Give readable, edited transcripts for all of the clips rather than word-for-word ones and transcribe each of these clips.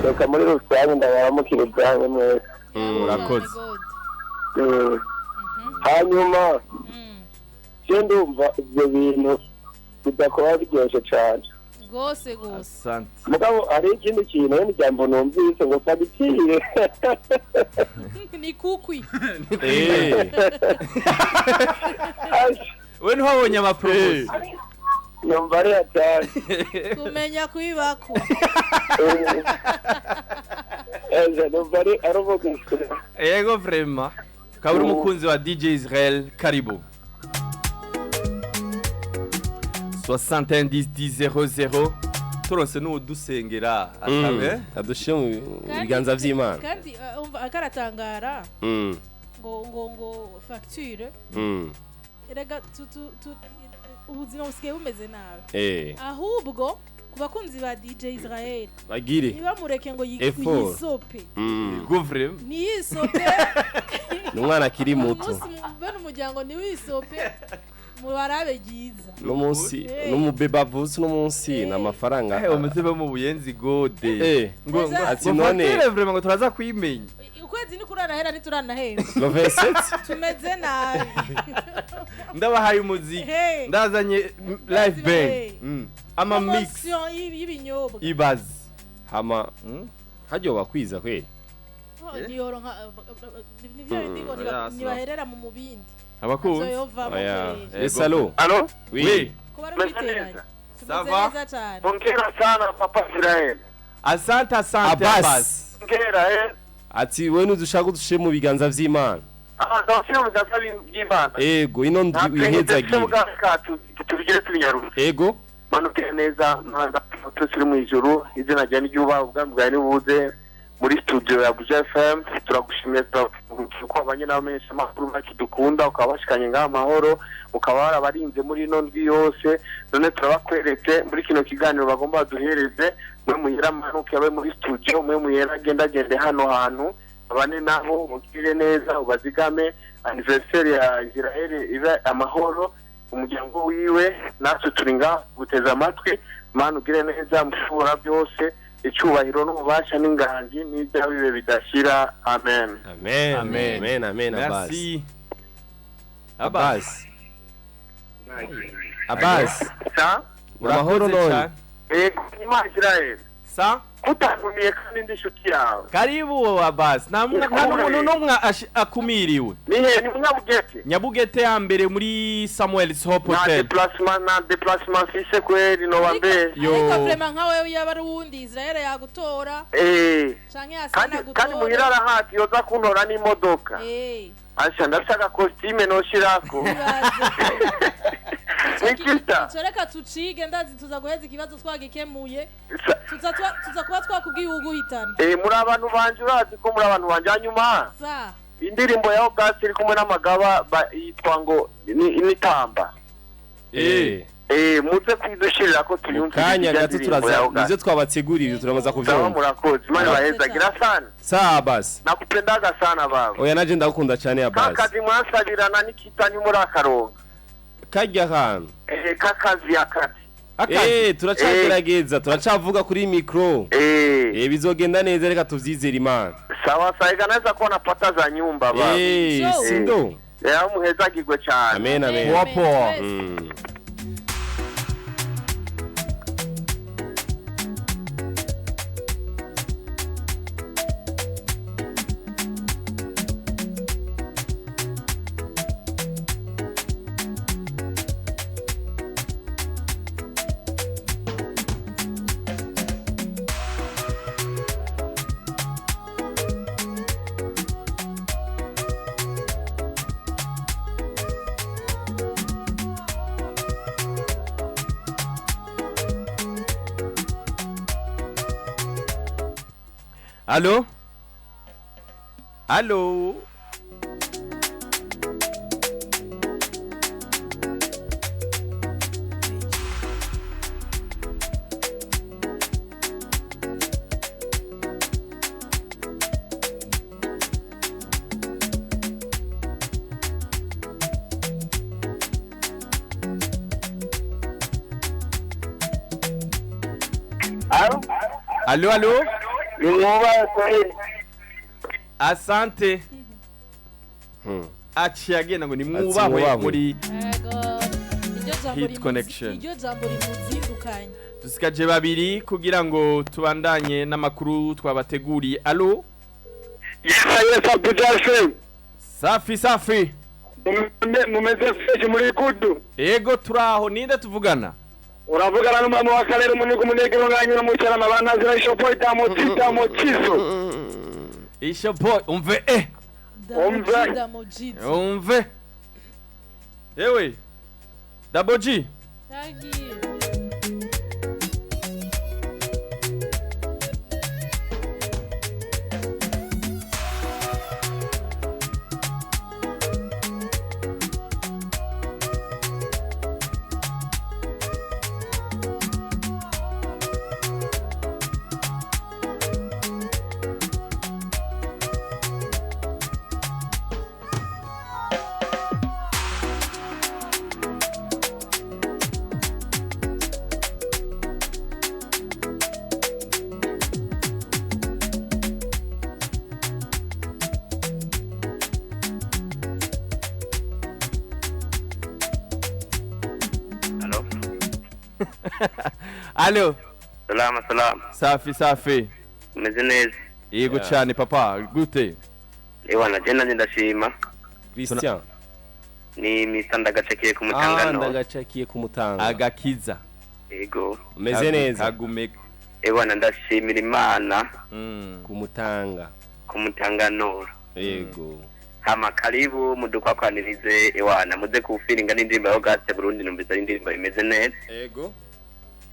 reka muri rusange ndabaramukira ibyanyu mwese. Urakoze. Hanyuma je ndumva ibyo bintu bidakora biryoshye cyane gose. Asante. Mugabo hari ikindi kintu n'ijambo numvise ngo fagitire Ni kukwi. We ntiwabonye amapropos. numva ari atari Kumenya kwibako. numva ari aruvugishwe. Yego vraiment. Kaburi umukunzi wa DJ Israel karibu. 71 turonse n'udusengera atabe adushe mu biganza vy'Imana Kandi umva akaratangara. Ngo facture. Erega ubuzima busigaye bumeze nabi. Ahubwo kubakunzi ba DJ Israel bagire niba mureke ngo yisope. Gouvrem Ni yisope. Numwana akiri muto. Bene umuryango ni wisope. Mubarabe giza. No munsi n'umubeba vuze no munsi n'amafaranga. Umutebe mu buyenzi gode. Ngo ati none vraiment ngo turaza kwimenya. Ukwezi ni kuranahera nituranahemba. Lo 27 Tumeze nabi. Ndabahaye umuziki. Ndazanye live band. Ama mix y'ibinyobwa. Ibazi. Hama hajyo bakwiza kweli. Niyoro nka nivyo ndiko nibaherera mu mubindi. Abakunzi. Allo. Allo? Oui. Ça va? Ongera sana papa Israel. Asante Abbas. Ongera Ati we nudushaka dushe mu biganza vy'Imana. Ndafite mu biganza by'Imana. Ego ino ndihezagire. Tubigire tubinyaruka. Ego. Manukire neza nanda turi mu ijuru izina rya n'iyuba ubwami bwawe nibuze muri studio ya Buja FM turagushimiye ko abanye n'abamenyesha makuru baki dukunda ukabashikanye ng'amahoro ukaba warabarinze muri ino ndwi yose none turabakweretse muri kino kiganiro bagomba duhereze mwe muhera manuke yawe muri studio mwe muhera gende hano hantu abane naho mugire neza ubazigame anniversaire ya Israel ibe amahoro umuryango wiwe natwe turinga guteza amatwi mana ugire neza mushobora byose icyubahiro n'ububasha n'inganji n'ibyabibe bidashira amen. Merci. Abbas sa amahoro none Imana Israel sa kutanumiye kandi ndishuti yawe karibu Abbas nta muntu n'umwe akumiriwe ni Nyabugete Nyabugete ya mbere muri Samuel's Hope Hotel na déplacement fise kweli no wambe ariko vraiment nkawe yabari wundi Israel yagutora canke asana gutora kandi muhirara hati yoza kuntora n'imodoka asha ndashaka costume no shirako Nikita Reka tucige ndazi tuza guheza ikibazo twagikemuye tuza kuba twakubwiye uguhitana muri abantu banje urazi ko muri abantu banje hanyuma sa indirimbo yaho bwasi iri kumwe n'amagaba yitwa ngo nitamba muze kwidushirira ko tuyumva kanya gato turaza nizo twabategurira turamaza kuvyumva murakoze imana baheza gira sana sa Abbas nakupendaga sana baba oya naje ndagukunda cyane Abbas kakazi mwansabirana nikita muri akarongo kajya hano kakazi yakati turacagerageza turacavuga kuri micro bizogenda neza reka tuvyizera Imana sawa saiga naweza kuwa napata za nyumba baba sindo muhezagirwe cyane amen poa Allô? Allô? Allô? Allô? asante aciye agenda ngo nimwubahwe muri Hit Connection. Iryo jambo rimuzindukanye. Dusikaje babiri kugira ngo tubandanye n'amakuru twabateguriye. Allo? Yes, abudashe. Safi. Mumeze fresh muri kudu. Ego turaho ninde tuvugana? Uravugana n'umama wa Kalero muniko munegero nganyura mu cyana abana zira ishopo idamo chizo. Ishopo umve umve. Ewe. Daboji. Yagiye. Allo? Salam. Safi. Meze neza. Yego cyane papa, gute? Ewana jena ndashima. Christian. Ni misanda gacakiye ku mutangano. Ndagacakiye ku mutanga. Agakiza. Yego. Meze neza. Kagumeko. Ewana ndashimira Imana. Ku mutanga. Ku mutangano. Yego. Hama karibu mudukwakanirize ewana muze kufiringa n'indirimbo yo gase Burundi numvise indirimbo imeze neza.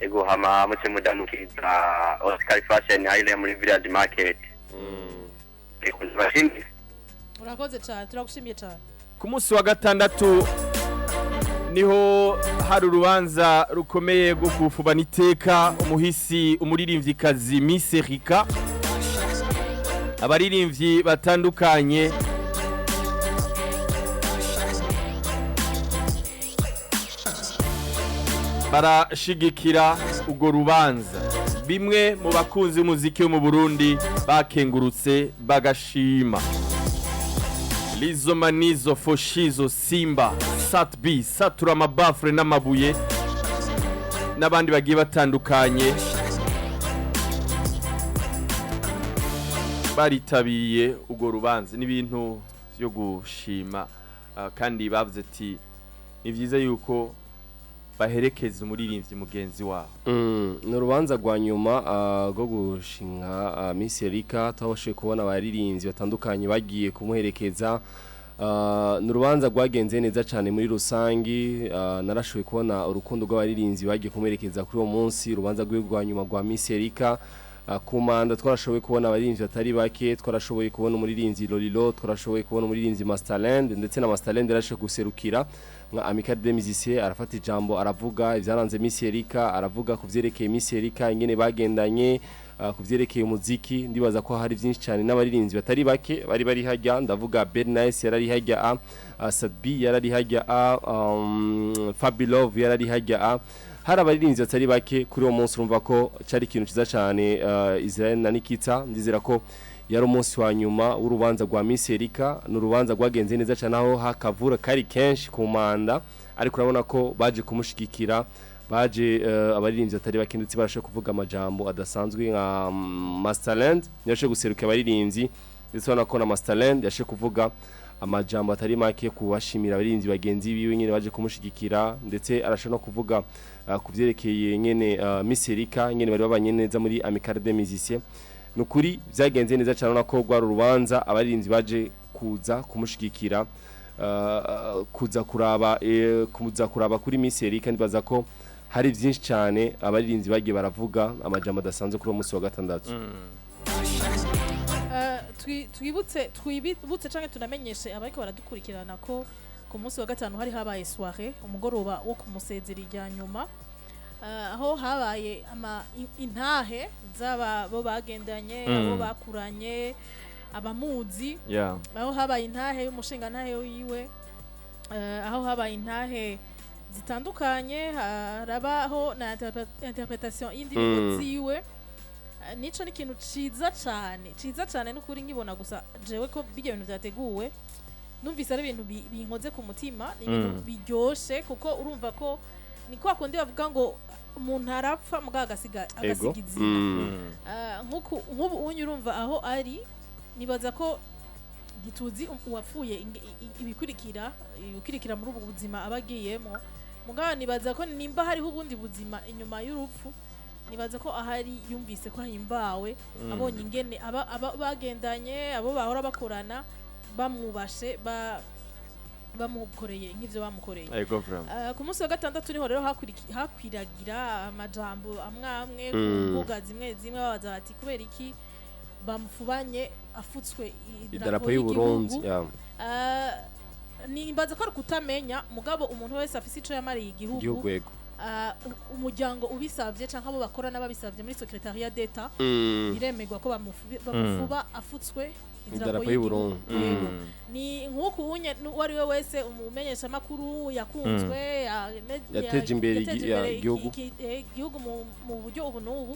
Ego hama muce mudamukiza Oscar Fashion aile muri Village Market. Ego ndabashimye. Urakoze cyane turagushimiye cyane. Ku munsi wa gatandatu niho hari urubanza rukomeye rwo kufubana iteka umuhisi umuririmvyikazi Miss Erika. Abaririmbyi batandukanye barashigikira ugo rubanza. Bimwe mu bakunzi b'umuziki wo mu Burundi bakengurutse bagashima. Lizo Manizo, Foshizo, Simba, Satbi, Satura Mabafre n'Amabuye n'abandi bagiye batandukanye baritabiye ugo rubanza n'ibintu byo gushima kandi bavuze ati ni byiza yuko baherekeza umuririmbyi mugenzi wabo. Ni urubanza rwa nyuma rwo gushinga Miss Erika twabashe kubona abaririmbyi batandukanye bagiye kumuherekeza. Ni urubanza rwagenze neza cyane muri rusangi. Narashoboye kubona urukundo rw'abaririmbyi bagiye kumuherekeza kuri uwo munsi. Urubanza rwa nyuma rwa Miss Erika ku manda twarashoboye kubona abaririmbyi batari bake. Twarashoboye kubona umuririmbyi Lolilo, twarashoboye kubona umuririmbyi Masterland ndetse na Masterland yarashoboye guserukira nka Amicale des Musiciens. Arafata ijambo aravuga ivyaranze Miss Erika, aravuga kuvyerekeye Miss Erika ingene bagendanye, kuvyerekeye umuziki. Ndibaza ko hari byinshi cyane n'abaririmbyi batari bake bari hajya. Ndavuga Bernice yarari hajya, Sadbi yarari hajya, Fabilove yarari hajya. Hari abaririmbyi batari bake kuri uwo munsi. Urumva ko cyari ikintu cyiza cyane. Israel na Nikita ndizera ko yari umunsi wa nyuma w'urubanza rwa Miss Erika. N'urubanza rwagenze neza cyane aho hakavura kari kenshi ku manda, ariko urabona ko baje kumushigikira. Baje abaririmbyi atari bake ndetse barashe kuvuga amajambo adasanzwe nka Masterland yashe guseruka abaririmbyi ndetse ubona ko na Masterland yashe kuvuga amajambo atari make kubashimira abaririmbyi bagenzi biwe nyene baje kumushigikira, ndetse arashe no kuvuga kuvyerekeye nyene Miss Erika nyene bari babanye neza muri Amicale des Musiciens. Nukuri byagenze neza cyane nako rwa rubanza abaririmbyi baje kuza kumushigikira, kuza kuraba kuri Miss Erika. Ndibaza ko hari byinshi cyane abaririmbyi bagiye baravuga amajambo adasanzwe kuri uwo munsi wa gatandatu. twibutse canke tunamenyeshe abariko baradukurikirana ko ku munsi wa gatanu hari habaye soirée umugoroba wo kumusezera ijya nyuma, aho habaye intahe z'aba bo bagendanye, abo bakuranye, abamuzi. Aho habaye intahe y'umushinga ntahe yiwe, aho habaye intahe zitandukanye, harabaho na interpretation y'indirimbo ziwe, nico ni ikintu ciza cyane n'ukuri nkibona gusa jewe ko bijya ibintu byateguwe numvise ari ibintu binkoze ku mutima ni ibintu biryoshe kuko urumva ko ni kwa kundi bavuga ngo umuntu arapfa muga agasiga izina nk'ubu unyu urumva aho ari nibaza ko gituzi uwapfuye ibikurikira muri ubu buzima abagiyemo muga nibaza ko nimba hariho ubundi buzima inyuma y'urupfu nibaza ko ahari yumvise ko himbawe abonye ingene bagendanye abo bahora bakorana bamwubashe bamukoreye nk'ivyo bamukoreye ku munsi wa gatandatu niho rero hakwiragira amajambo amwe ku mbuga zimwe babaza bati kubera iki bamufubanye afutswe idarapo y'Uburundi nimbaza ko ari kutamenya mugabo umuntu wese afise ico yamariye igihugu umuryango ubisavye canke abo bakorana babisavye muri secretariat d'etat biremegwa ko bamufuba afutswe idarapo y'Uburundi ni nk'uko wari we wese umumenyesha makuru yakunzwe yateje imbere igihugu mu buryo ubu n'ubu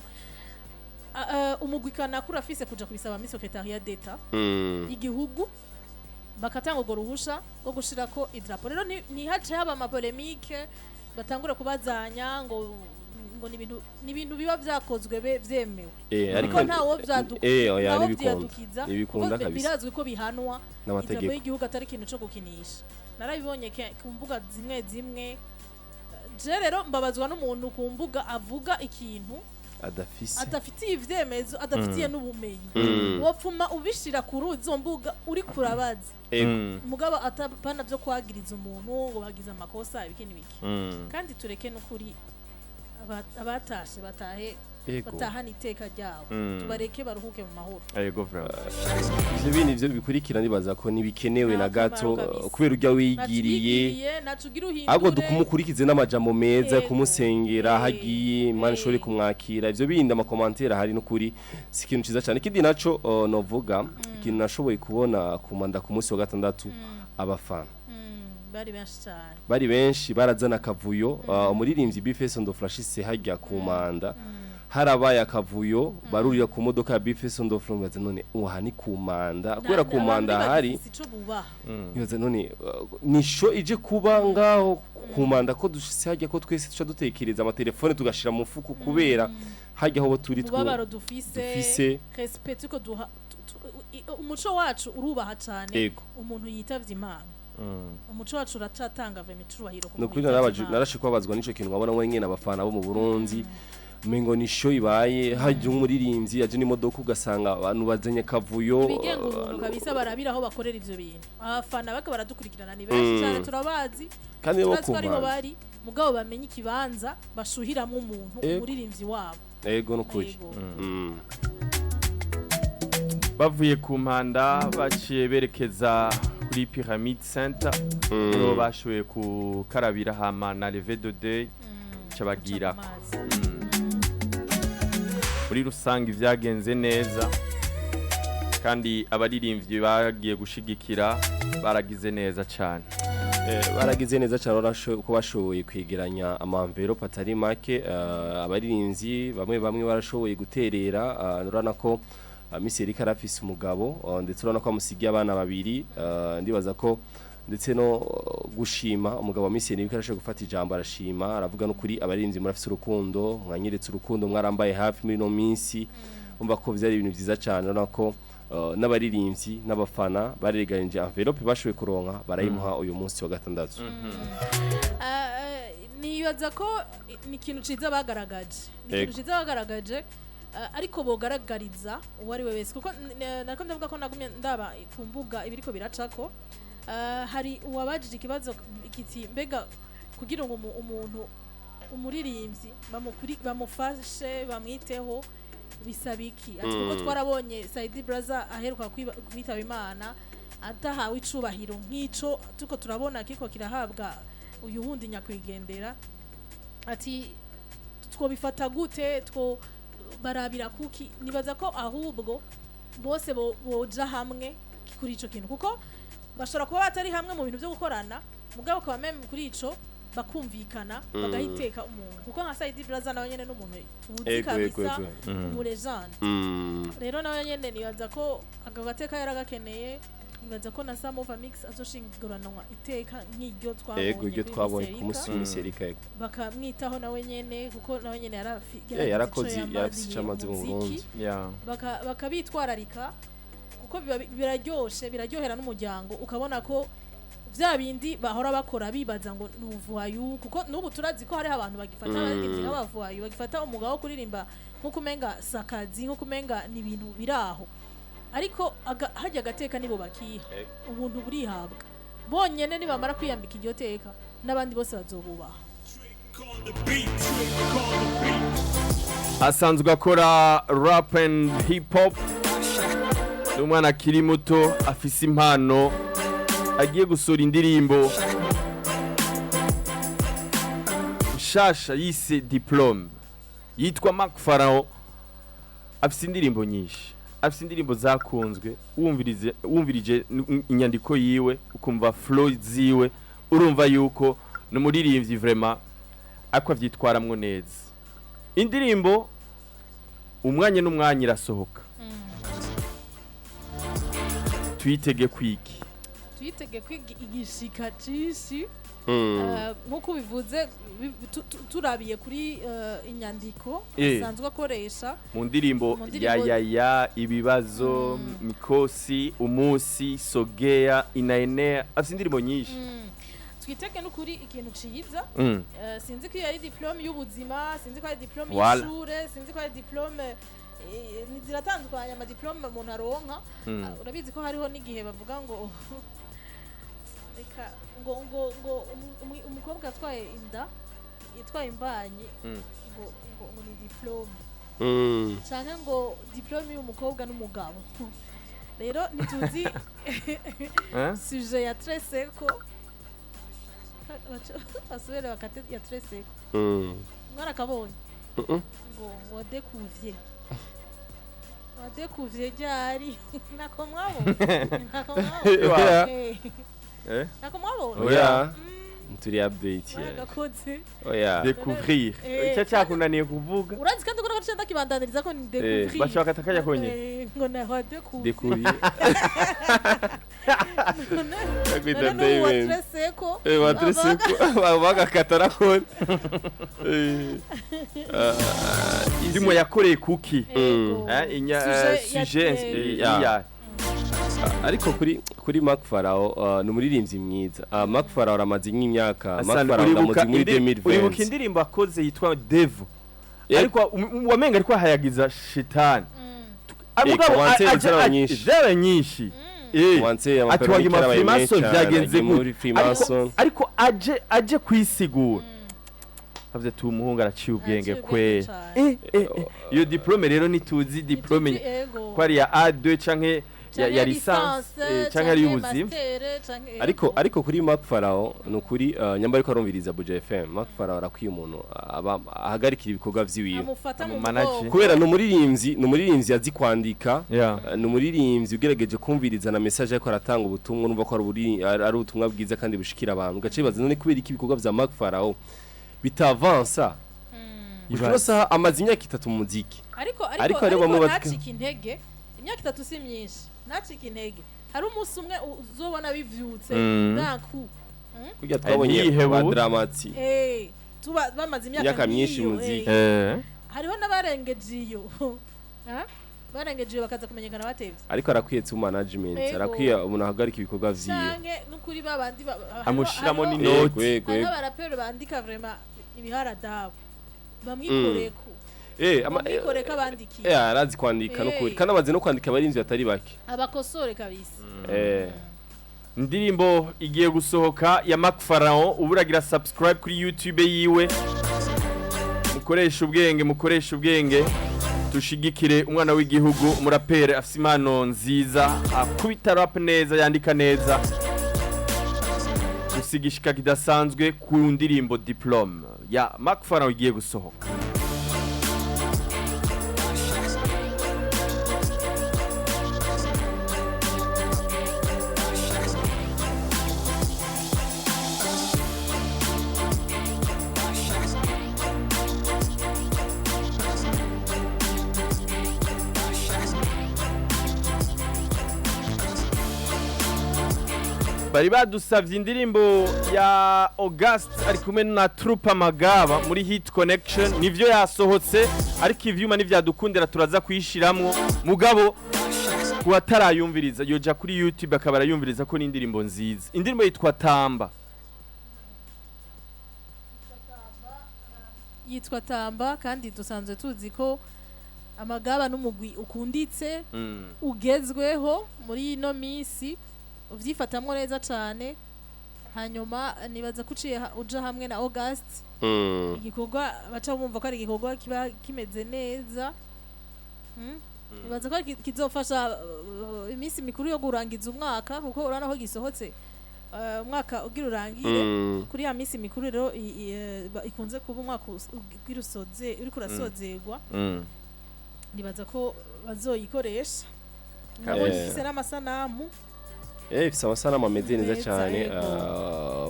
umugwikana kuri afise kuja kubisaba muri secretariat d'etat igihugu bakatanga urwo ruhusha rwo gushirako idarapo rero ni hace haba amapolemike batangura kubazanya ngo ni ibintu biba vyakozwe vyemewe ariko ntawo vyadukiza birazwi ko bihanwa idarapo y'igihugu atari ikintu co gukinisha narabibonye ku mbuga zimwe je rero mbabazwa n'umuntu ku mbuga avuga ikintu adafitiye ivyemezo adafitiye n'ubumenyi wopfuma ubishira kuri izo mbuga uri kurabaza mugabo atapana byo kwagiriza umuntu ngo bagize amakosa ibiki n'ibiki kandi tureke n'ukuri abatashe batahana iteka ryabo tubareke baruhuke mu mahoro ivyo bintu ivyo bikurikira nibaza ko nibikenewe na gato kubera urya wigiriye ahubwo dukumukurikize n'amajambo meza kumusengera hagiye Imana ishobore kumwakira ivyo bindi amakomantere hari n'ukuri si ikintu ciza cyane ikindi naco novuga ikintu nashoboye kubona kumanda ku munsi wa gatandatu abafana bari benshi barazana akavuyo umuririmbyi Bifeso ndofrashise hajya kumanda harabaye akavuyo barurira ku modoka ya Bifeso ndofrashise none uhani kumanda kubera kumanda hari yoze none nisho ije kuba ngaho kumanda ko dushise hajya ko twese tuca dutekereza amatelefone tugashira mu fuko kubera hajya aho turi twabaro dufise respect ko duha umuco wacu urubaha cyane umuntu yitavye Imana umuco wacu uracatanga vemicubahiro ku nukuri narashikubabazwa nico kintu wabona wenyene abafana bo mu Burundi mengo nisho ibaye haje umuririmbyi aje n'imodoka ugasanga abantu bazanye kavuyo bigenga umuntu kabisa barabira aho bakorera ivyo bintu abafana baka baradukurikirana ni benshi cyane turabazi kandi bo kumva bari mugabo bamenye ikibanza bashuhiramo umuntu umuririmbyi wabo yego nukuri bavuye ku mpanda baciye berekeza kuri Pyramide Center niho bashoboye kukarabira hama na leve de day cabagira muri rusange vyagenze neza kandi abaririmbyi bagiye gushigikira baragize neza cyane baragize neza cyane uko bashoboye kwegeranya amamverope atari make abaririmbyi bamwe barashoboye guterera urana ko Miseri karafise umugabo ndetse urana ko amusigiye abana babiri ndibaza ko ndetse no gushima umugabo wa Miseri bikarashe gufata ijambo arashima aravuga no kuri abarinzi murafise urukundo mwanyeretse urukundo mwarambaye hafi muri no minsi umva ko byari ibintu byiza cyane urana ko n'abaririmbyi n'abafana bareganije envelope bashoboye kuronka barayimuha uyu munsi wa gatandatu nibaza ko ni ikintu ciza bagaragaje ariko bogaragariza uwari we wese kuko nako ndavuga ko nagumye ndaba ku mbuga ibiriko biracako hari uwabajije ikibazo kiti mbega kugira ngo umuntu umuririmbyi bamufashe bamwiteho bisabiki ati kuko twarabonye Saidi Braza aheruka kwitaba Imana atahawe icubahiro nk'ico tuko turabona kiko kirahabwa uyu wundi nyakwigendera ati twobifata gute barabira kuki nibaza ko ahubwo bose boja hamwe kuri ico kintu kuko bashobora kuba batari hamwe mu bintu byo gukorana mugabo kwa meme kuri ico bakumvikana bagahiteka umuntu kuko nka Saidi Braza nawe nyene n'umuntu tuzi kabisa umurejane rero nawe nyene nibaza ko agagateka yaragakeneye nibaza ko na Samova Mix azoshinguranwa iteka nk'iryo twabonye ku musi w'imiserika bakamwitaho nawe nyene kuko nawe nyene yarakoze yarafise mu Burundi bakabitwararika kuko biraryohera n'umuryango ukabona ko vya bindi bahora bakora bibaza ngo nuvuayu kuko nubu turazi ko hari abantu bagifata abagenzi nk'abavuayu bagifata umugabo kuririmba nko kumenga sakazi nko kumenga ni ibintu biraho ariko hajya gateka nibo bakiha ubuntu burihabwa bonyene nibamara kwiyambika iryo teka n'abandi bose bazobubaha asanzwe akora rap and hip hop n'umwana akiri muto afise impano agiye gusura indirimbo nshasha yise diplome yitwa Mark Farao afise indirimbo nyinshi afise indirimbo zakunzwe wumvirije inyandiko yiwe ukumva flow ziwe urumva yuko no muririmbyi vraiment akwa vyitwaramwo neza indirimbo umwanya n'umwanya irasohoka twitege kwiki igishika cisi nkuko bivuze turabiye kuri inyandiko asanzwe akoresha mu ndirimbo ya ibibazo mikosi umusi sogea inaenea afite indirimbo nyinshi twitege no kuri ikintu ciza sinzi ko yari diplome y'ubuzima sinzi ko yari diplome y'ishure sinzi ko yari diplome ziratandukanye amadiplome umuntu aronka urabizi ko hariho n'igihe bavuga ngo ngo umukobwa atwaye inda yitwaye imbanyi ngo ni diplome cyane ngo diplome y'umukobwa n'umugabo rero ntituzi sujet ya très seko basubire bakate ya très seko mwana kabonye ngo wadekuvye ryari nako mwabo nako mwabo oya nturi update oya découvrir icyo cyakunaniye kuvuga urazi kandi ko nagacenda kibandaniriza ko ni découvrir bashaka takajya konye ngo na découvrir agwita David watreseko bagakatara ko ndimo yakoreye kuki sujet ya ariko kuri Mark Farao ni umuririmbyi mwiza Mark Farao aramaze nk'imyaka Mark Farao aramaze muri 2020 uribuka indirimbo akoze yitwa Devil ariko wamenga ariko hayagiza shitani zara nyinshi atwaye Freemason vyagenze muri Freemason ariko aje kwisigura havye tu umuhungu araciye ubwenge kwe iyo diplome rero nituzi diplome ko ari ya A2 canke ya licence canke ari y'ubuzima ariko kuri Mark Farao no kuri nyamba ariko arumviriza Buja FM Mark Farao arakwiye umuntu ahagarikira ibikorwa vyiwiwe kubera no muririmbyi azi kwandika no muririmbyi ugerageje kumviriza na message ariko aratanga ubutumwa numva ko ari ubutumwa bwiza kandi bushikira abantu gace baza none kubera iki ibikorwa vya Mark Farao bitavansa ibirosa amazi imyaka 3 mu muziki ariko nacika intege imyaka 3 si myinshi nacika intege hari umunsi umwe uzobona bivyutse ngaku kujya twabonye dramati tuba bamaze imyaka myinshi mu muziki hariho n'abarengejiyo barengejiyo bakaza kumenyekana batevye ariko arakwiyetse management arakwiye umuntu ahagarika ibikorwa vyiwe canke n'ukuri babandi amushiramo ni note n'abarapero bandika vraiment ibiharadabu bamwikoreko amwikoreka bandikiye arazi kwandika no kuri kandi abaze no kwandika abarinzi batari bake abakosore kabisa indirimbo igiye gusohoka ya Mark Farao uburagira subscribe kuri YouTube yiwe mukoresha ubwenge tushigikire umwana w'igihugu umurapere afise impano nziza akubita rap neza yandika neza gusigishika kidasanzwe ku ndirimbo diplome ya Mark Farao igiye gusohoka bari badusavye indirimbo ya August ari kumwe na Troupe Amagaba muri Hit Connection nivyo yasohotse ariko ivyuma nivyadukundira turaza kuyishiramwo mugabo kuwatarayumviriza yoja kuri YouTube akabara yumviriza ko n'indirimbo nziza indirimbo yitwa Tamba yitwa Tamba kandi dusanzwe tuzi ko Amagaba n'umugwi ukunditse ugezweho muri ino misi uvyifatamwo neza cane hanyuma nibaza kuciye uja hamwe na August igikorwa baca bumva ko ari igikorwa kiba kimeze neza nibaza ko kizofasha imisi mikuru yo gurangiza umwaka kuko urana aho gisohotse umwaka ugira urangire kuri ya misi mikuru rero ikunze kuba umwaka ugirusoze uri kurasozerwa nibaza ko bazoyikoresha nabo ifise n'amasanamu ifise amasanamu ameze neza cyane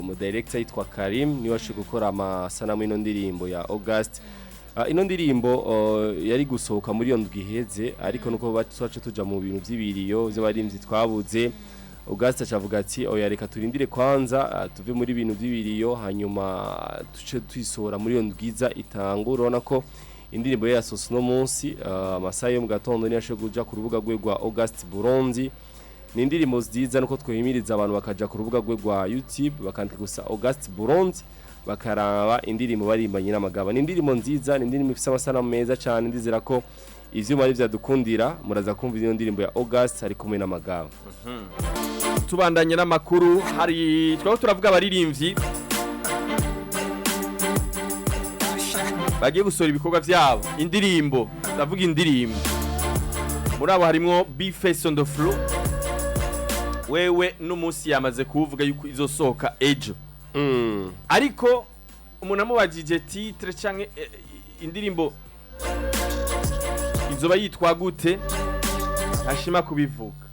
mu director yitwa Karim niwe ashe gukora amasanamu ino ndirimbo ya August ino ndirimbo yari gusohoka muri iyo ndwiheze ariko nuko bacu tuja mu bintu by'ibiriyo by'abarimvyi twabuze August acavuga ati oya reka turindire kwanza tuve muri bintu by'ibiriyo hanyuma tuce twisohora muri iyo ndwiza itangura urabona ko indirimbo ya soso no munsi amasaha yo mu gatondo ni yashe kuja ku rubuga rwe rwa August Burundi ni indirimbo nziza nuko twehimiriza abantu bakaja ku rubuga rwe rwa YouTube bakandika gusa August Burundi bakaraba indirimbo barimbanye n'Amagaba ni indirimbo nziza ni indirimbo ifite amasanamu meza cyane ndizera ko ivyuma ari vyadukundira muraza kumva iyo ndirimbo ya August ari kumwe n'Amagaba tubandanye n'amakuru hari twaba turavuga abaririmbyi bagiye gusora ibikorwa byabo indirimbo ndavuga indirimbo muri abo harimo Be Face on the Floor wewe n'umunsi yamaze kuvuga yuko izosohoka ejo ariko umuntu amubajije titre canke indirimbo izoba yitwa gute ashima kubivuga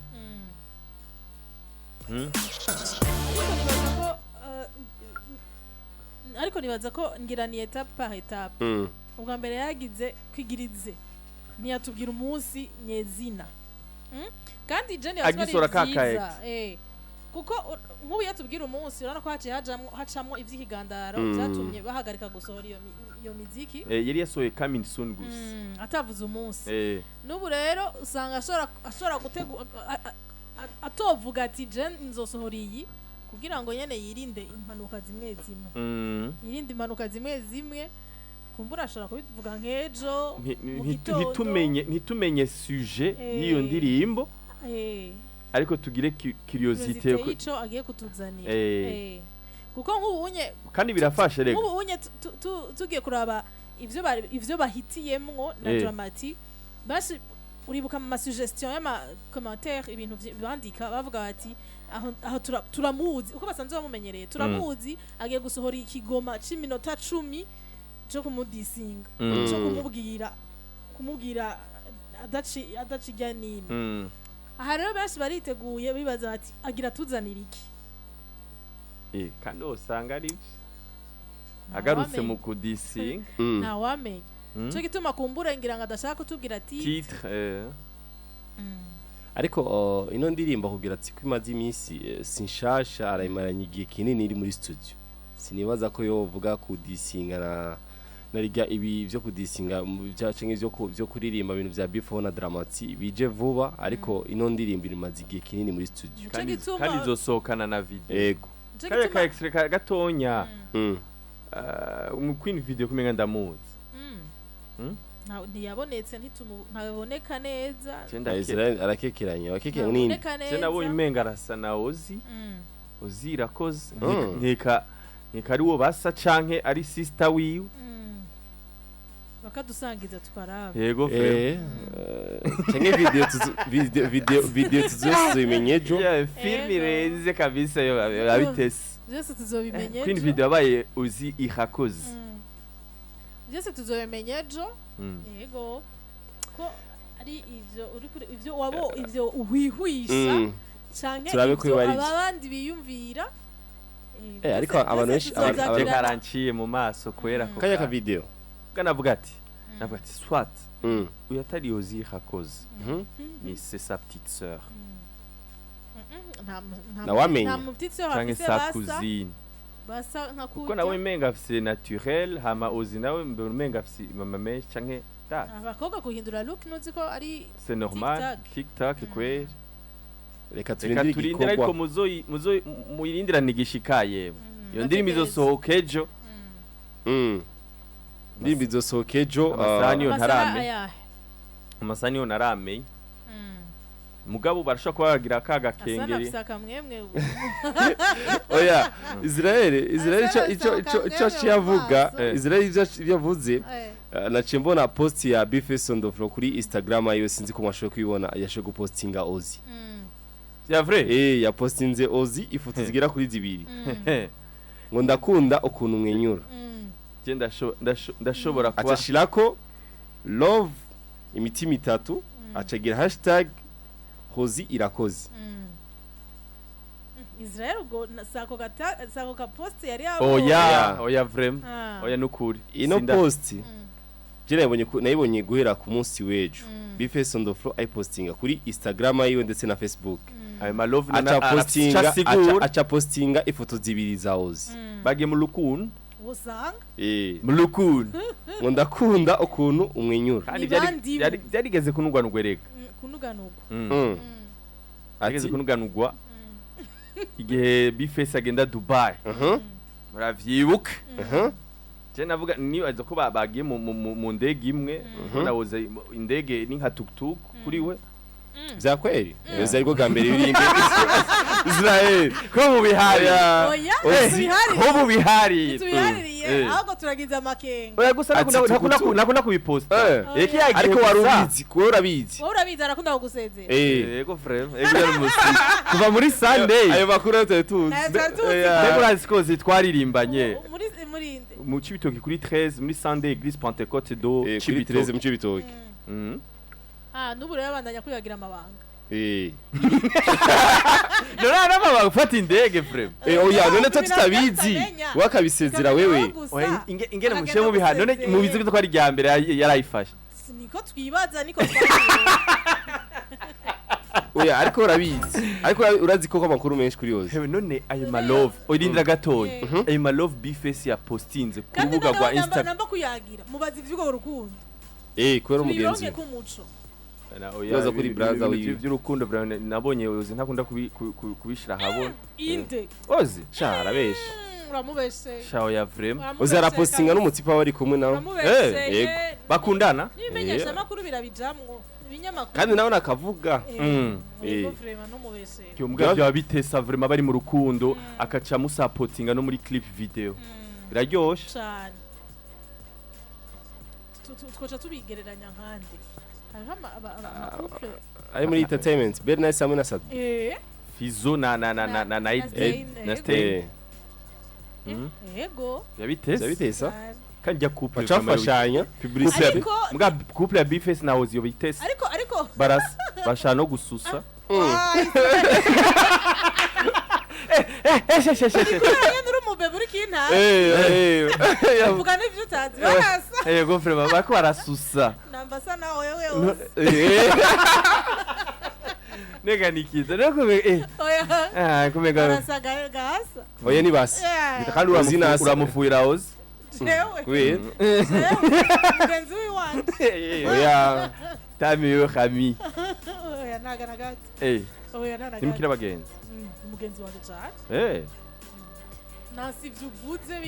ariko nibaza ko ngira ni etape par etape ubwa mbere yagize kwigirize ntiyatubwira umunsi nyezina kandi Jenny agisora kakaye kuko nk'ubu yatubwira umunsi urana ko haciye hacamwo ivy'ikigandaro byatumye bahagarika gusohora iyo miziki yari yasohoye coming soon gusa atavuze umunsi n'ubu rero usanga ashobora gutegura atovuga ati Jen nzosohora iyi kugira ngo nyene yirinde impanuka zimwe zimwe yirinde impanuka zimwe zimwe kumbura ashobora kubivuga nk'ejo ntitumenye sujet y'iyo ndirimbo ariko tugire curiosité ko ico agiye kutuzanira kuko nk'ubunye kandi birafashe rego nk'ubunye tugiye kuraba ivyo bahitiyemwo na dramati basi uribuka mu suggestion y'ama commentaire ibintu bandika bavuga bati aho turamuzi uko basanzwe bamumenyereye turamuzi agiye gusohora ikigoma c'iminota 10 cyo kumudisinga cyo kumubwira adacijya nini aha rero basi bariteguye bibaza bati agira tuzanira iki kandi usanga ari agarutse mu kudisinga nta wamenye cyo gituma kumbura ngira ngo adashaka kutubwira titre ariko ino ndirimbo kugira ati kwimaze iminsi sinshasha arayimaranye igihe kinini iri muri studio sinibaza ko yovuga kudisinga narijya ibi byo kudisinga byacenye byo kuririmba ibintu bya before na dramati bije vuba ariko ino ndirimbo irimaze igihe kinini muri studio kandi izosohokana na video yego kaya ka extra gatonya umukwini video kumenga ndamuzi ntiyabonetse ntaboneka neza arakekeranya abakekeranya nini cyenda bonye umenga arasa na Ozi irakoze nkeka ari wo basa canke ari sister wiwe bakadusangiza twaraba yego canke video tuzobimenyejo film ireze kabisa yo abitese byose tuzobimenyejo kwini video abaye Ozi irakoze byose tuzobimenyejo yego ko ari ivyo wabo ivyo uhwihwisha canke abandi biyumvira ariko abantu benshi abagaranchiye mu maso kwera ko kaya ka video kanavuga ati swat uyatari Ozi irakoze ni c'est sa petite sœur nawamenye nta mutitsi yo canke hafise sa basa cousine basa nka kuko kurya nawe menga afise naturel hama ozi nawe mbere menga afise mama menshi canke da abakobwa kuhindura look nuzi ko ari c'est normal tic-tac kweri reka turindire turindire ariko igikorwa muyirindirana igishikaye iyo ndirimbo izosohoka ejo indirimbo izosohoka ejo amasahani yo amasaha ntarame ayahe amasahani yo ntarame mugabo barashobora kuba bagira akaga asana kengeri afise akamwemwe oya Israel ico ciyavuga Eh. Israel ivyo yavuze naciye mbona post ya Bface on the floor kuri Instagram ayo sinzi ko mwashoboye kwibona yashoboye gupostinga Ozi ya vrai ya postinze Ozi ifoto zigera kuri zibiri ngo ndakunda ukuntu mwenyura je ndashobora kuba atashirako love imitima itatu acagira hashtag Hozi irakoze Israel go sako ka post yari oya vraiment oya nukuri ino post je nayibonye guhera ku munsi wejo Bface on the floor I postinga kuri Instagram yiwe ndetse na Facebook ayo ma love acha postinga ifoto zibiri za Ozi bagiye mu rukundo usanga mu rukundo ngo ndakunda ukuntu umwenyura kandi byarigeze kunugwanugwa rega kunuganugwa ageze kunuganugwa igihe Bface agenda Dubai muravyibuka je navuga nibaza ko bagiye mu ndege imwe nawoze indege ni nka tuk-tuk kuri we vya kweli yoza ariko gambere birimbe Israel ko mu bihari oya ko mu bihari tubihaririye ahubwo turagiza amakenga oya gusa nakunda kubiposta eki yagiye ariko warubizi ko urabizi wowe urabizi arakunda kugusezera yego frère yego yari musi kuva muri Sunday ayo makuru yote tuzi yego raziko zitwaririmbanye muri mu Cibitoki kuri 13 muri Sunday Église Pentecôte do kuri 13 mu Cibitoki nubu rero bandanya kwibagira amabanga none n'amabanga ufata indege frère oya none tutabizi wakabisezera wewe ingene mushe mu bihano none mubizi ko ari rya mbere yarayifashe niko twibaza niko oya ariko urabizi ariko urazi ko amakuru menshi kuri yose hewe none ayo ma love urindira gatonya ayo ma love Bface ya postinze ku rubuga rwa Instagram namba kuyagira mubazi ivyugo rukundo kubera umugenzi yoza kuri braza by'urukundo brane nabonye uzi ntakunda kubishira habona inde ozi shara beshi uramubeshe shawo ya vraiment uzi arapostinga n'umutsipa wari kumwe nawe yego bakundana nimenyesha makuru birabijamwo ibinyamakuru kandi nawe nakavuga yego vraiment no mubeshe cyo mbwa bya bitesa vraiment bari mu rukundo akaca musapotinga no muri clip video biraryoshe cyane twoca tubigereranya nkande ari muri entertainment very nice amwe na Sadu Fizo na stay yego yabitesa kandi ya couple bacafashanya publicité mbwa couple ya Bface na Ozi yobitesa ariko barasa bashano gususa yavuga n'ivyo utazi barasa yego vraiment bako barasusa nambasa na wewe nega nikiza nako kumega barasaga gasa oya ni basi kandi uramufuira Ozi jewe mugenzi wanje oya tami yo khami oya naga nagato oya naga nimukira bagenzi mugenzi wanje cyane nasivye uvuze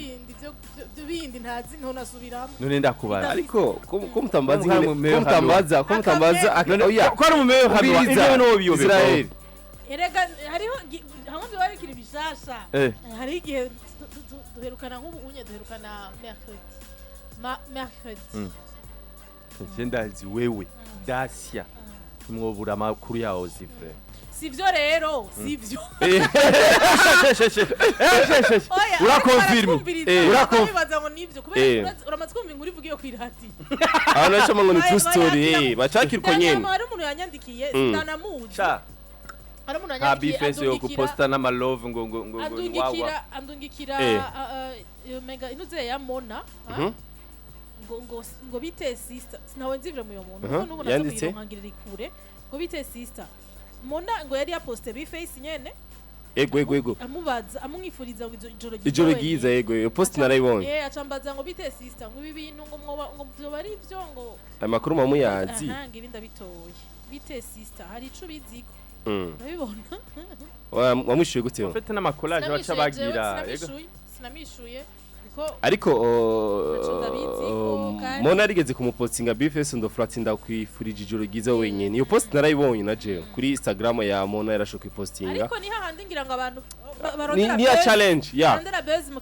bindi ntazi ntonasubiramo none ndakubara ariko ko mutambaza oya ko ari umumeyo khami ibyo no biyo Israel erega hariho hamwe byo bikiri bishasha hari igihe duherukana nk'ubunye duherukana mercredi ndazi wewe Dacia mwobura makuru yawo zivre sivyo rero sivyo urakonfirme urakonfirme ngo nivyo kubera uramaze kumva inkuru ivugiye ku irati abana ngo ni true story bacakirwa nyene hari umuntu yanyandikiye sitanamuzi hari umuntu yanyandikiye Bface yo guposta na ma love ngo andungikira mega inuze ya Mona ngo bite sister sinawe nzivre mu yo muntu nubu nazo kuyirongangirira ikure ngo bite sister Mona ngo yari yaposte biface nyene ego amubaza amwifuriza ijoro ryiza yego iyo post narayibonye acambaza ngo bite sister ngo ibi bintu ngo byo bari byo ngo amakuru mamuyazi ngibi ndabitoye bite sister hari ico biziko urabibona wamushuye gute yo ufite n'amakolage baca bagira sinamishuye ariko Mona rigeze kumupostinga bifese ndo flatsinda kwifurije ijoro ryiza wenyene iyo post narayibonye na je kuri Instagram ya Mona yarashoka ipostinga ariko ni hahandi ngira ngo abantu ni ya challenge ya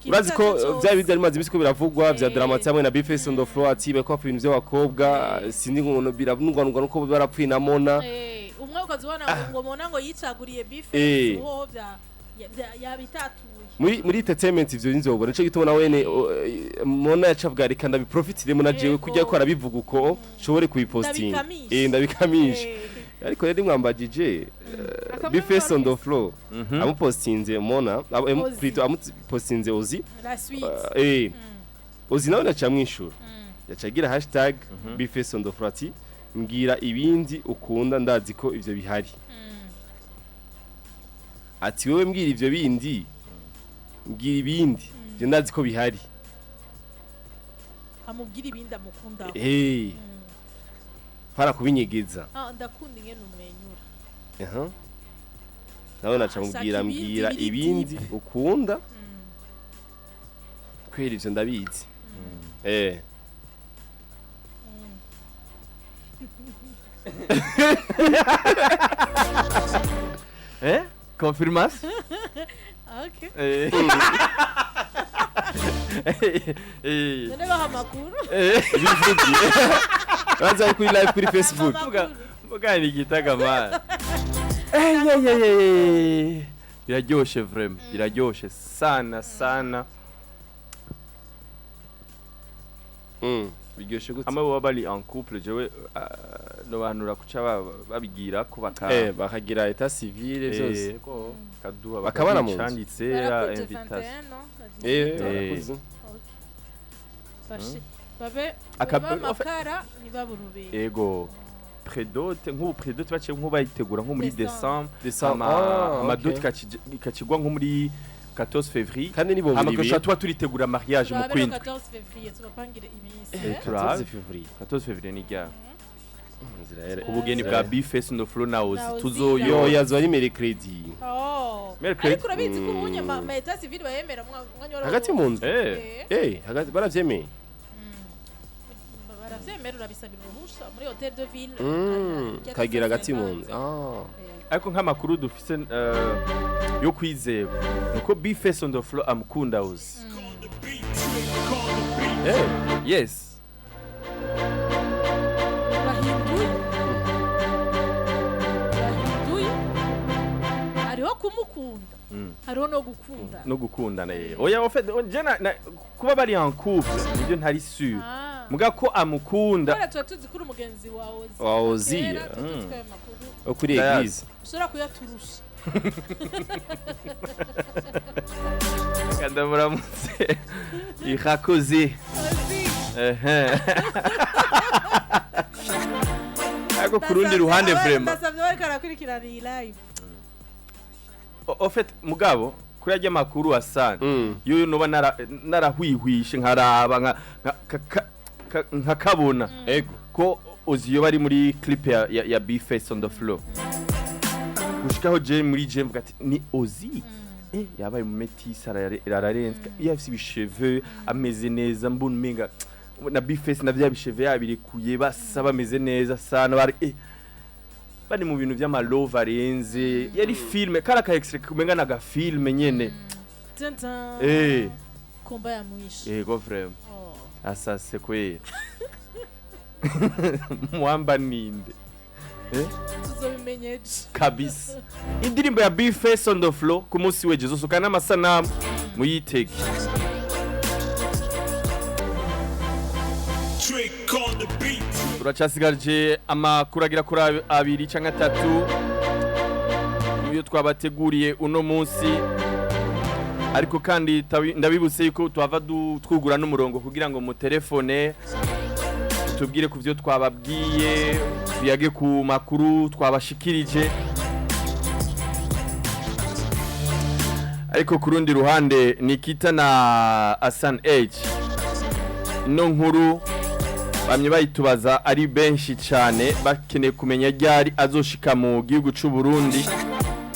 urazi ko bya bidari mazi bisiko biravugwa bya dramatse hamwe na bifese ndo flatsi ko ibintu by'abakobwa sindi ngo biravugwa nuko barapfuye na Mona umwe ukazibona ngo Mona ngo yicaguriye bifese uho yabitatuye muri entertainment ivyo nzobona nico gituma wene Mona yacavga reka ndabiprofitiremo na jewe kujya ko arabivuga uko shobore kuyipostinga ndabikamisha ariko yari mwambagije bifese on the floor amupostinze Mona amupostinze Ozi Ozi nawe nacamwishura yacagira hashtag bifese on the floor ati mbwira ibindi ukunda ndazi ko ivyo bihari ati wewe mbwira ivyo bindi mbwira ibindi je ndazi ko bihari amubwira ibindi amukunda para kubinyegeza ndakunda ingene umwenyura nawe naca mubwira mbwira ibindi ukunda kwera ivyo ndabizi confirmation okay none bahamakuru bivugiye baza kuri live kuri Facebook mugani gitaga man biraryoshe vraiment biraryoshe sana biryoshe gute ama baba bari en couple jewe no banura kuca babigira ko bakagira état civil byose ko kaduha bakabana mu cyanditse invitation babe amakara ni baburube ego predote nk'ubu predote baciye nk'ubayitegura nko muri December amadote kacigwa nko muri 14 février kandi nibo muri ibi tuba turitegura mariage mu kwindwi 14 février tubapangire iminsi 14 février ni gya ubugeni bwa bifese no flow nawe tuzoyo yazo ari mercredi ariko urabizi ko ubunye ma etat civil bayemera mwanya waro hagati mu nzu hagati baravyemeye baravyemera urabisabira uruhusha muri hotel de ville kagira hagati mu nzu ariko nk'amakuru dufise yo kwizeba nuko bifese on the floor amukunda uzi yes hariho kumukunda hariho no gukundana oya ofete jena kuba bari en couple nibyo ntari sûr muga ko amukunda bara tuzi kuri umugenzi wawe Ozi okuri eglise ushobora kuyaturusha kandi muramutse irakoze ariko kurundi ruhande vraiment ndasabye bari karakurikirana iyi live au fait mugabo kuri ajya makuru asana yo noba narahwihwishe nkaraba nka kabona ego ko Oziyo bari muri clip ya Bface on the floor gushikaho je muri je mvuga ati ni Ozi yabaye mu métis ararenze yafise ibisheve ameze neza mbona menga na Bface na bya bisheve yabirekuye basaba ameze neza sana bari mu bintu by'ama love arenze yari filme karaka extrait kumenga naga filme nyene komba ya mwisho ego vraiment asa c'est quoi mwamba ninde tuzobimenyeje kabisa indirimbo ya Bface on the floor ku munsi weje zosukana amasanamu muyitege turacasigaje amakuragira kuri abiri canke atatu niyo twabateguriye uno munsi ariko kandi ndabibutse yuko twava twugura n'umurongo kugira ngo mu telefone tubwire ku byo twababwiye tuyage ku makuru twabashikirije ariko ku rundi ruhande Nikita na Hassan H no nkuru bamye bayitubaza ari benshi cyane bakeneye kumenya ryari azoshika mu gihugu cy'u Burundi